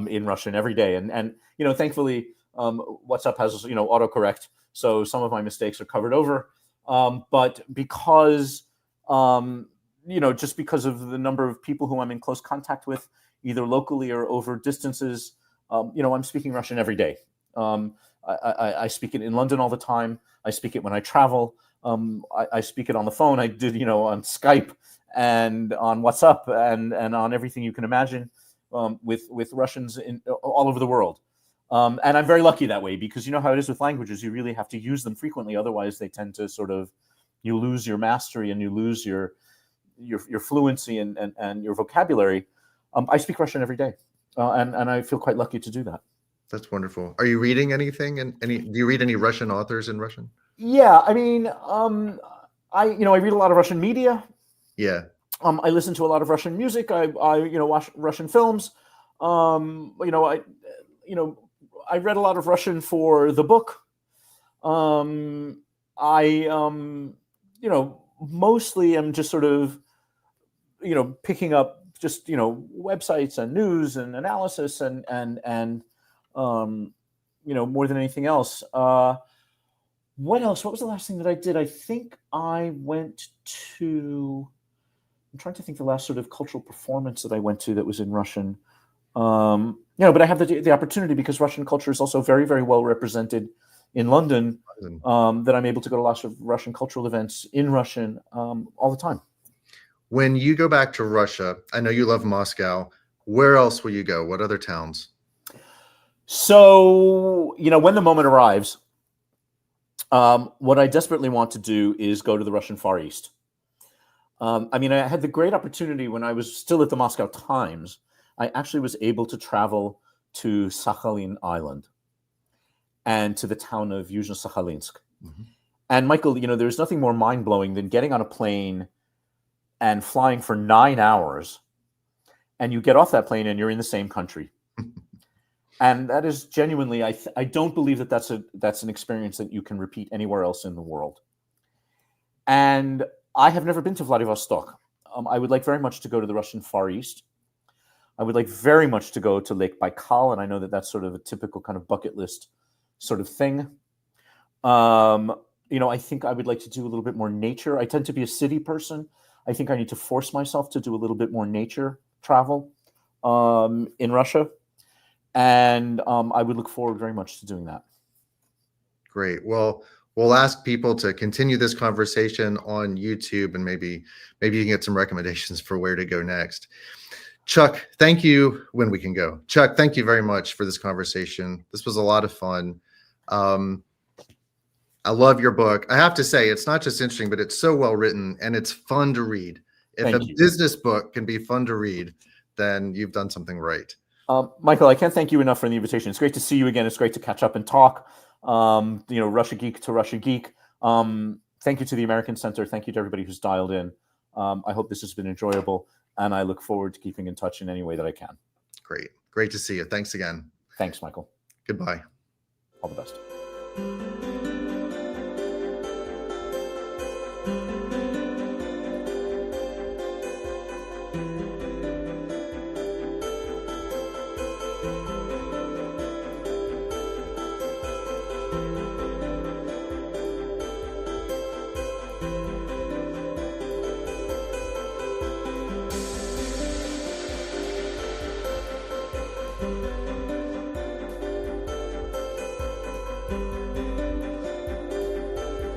B: in Russian every day. And thankfully, WhatsApp has, autocorrect. So some of my mistakes are covered over. But because, just because of the number of people who I'm in close contact with, either locally or over distances, I'm speaking Russian every day. I speak it in London all the time. I speak it when I travel. I speak it on the phone. I did, on Skype and on WhatsApp and on everything you can imagine with Russians all over the world. And I'm very lucky that way because you know how it is with languages. You really have to use them frequently. Otherwise, they tend to you lose your mastery and you lose your fluency and your vocabulary. I speak Russian every day, and I feel quite lucky to do that.
A: That's wonderful. Are you reading anything? Do you read any Russian authors in Russian?
B: Yeah, I mean, I read a lot of Russian media.
A: Yeah.
B: I listen to a lot of Russian music. I watch Russian films. I read a lot of Russian for the book. Mostly I'm just sort of, picking up just, websites and news and analysis and more than anything else. What else? What was the last thing that I did? I think I went to, I'm trying to think the last sort of cultural performance that I went to that was in Russian. But I have the opportunity because Russian culture is also very, very well represented in London, that I'm able to go to lots of Russian cultural events in Russian all the time.
A: When you go back to Russia, I know you love Moscow. Where else will you go? What other towns?
B: So, when the moment arrives, what I desperately want to do is go to the Russian Far East. I had the great opportunity when I was still at the Moscow Times I actually was able to travel to Sakhalin Island and to the town of Yuzhno-Sakhalinsk.
A: Mm-hmm.
B: And Michael, there's nothing more mind-blowing than getting on a plane and flying for 9 hours, and you get off that plane and you're in the same country. And that is genuinely, I don't believe that that's an experience that you can repeat anywhere else in the world. And I have never been to Vladivostok. I would like very much to go to the Russian Far East. I would like very much to go to Lake Baikal, and I know that that's sort of a typical kind of bucket list sort of thing. I think I would like to do a little bit more nature. I tend to be a city person. I think I need to force myself to do a little bit more nature travel in Russia. And I would look forward very much to doing that.
A: Great. Well, we'll ask people to continue this conversation on YouTube, and maybe you can get some recommendations for where to go next. Chuck, thank you. When we can go. Chuck, thank you very much for this conversation. This was a lot of fun. I love your book. I have to say, it's not just interesting, but it's so well written and it's fun to read. If
B: Thank
A: a
B: you.
A: business book can be fun to read, then you've done something right.
B: Michael, I can't thank you enough for the invitation. It's great to see you again. It's great to catch up and talk. Russia Geek to Russia Geek. Thank you to the American Center. Thank you to everybody who's dialed in. I hope this has been enjoyable, and I look forward to keeping in touch in any way that I can.
A: Great. Great to see you. Thanks again.
B: Thanks, Michael.
A: Goodbye.
B: All the best.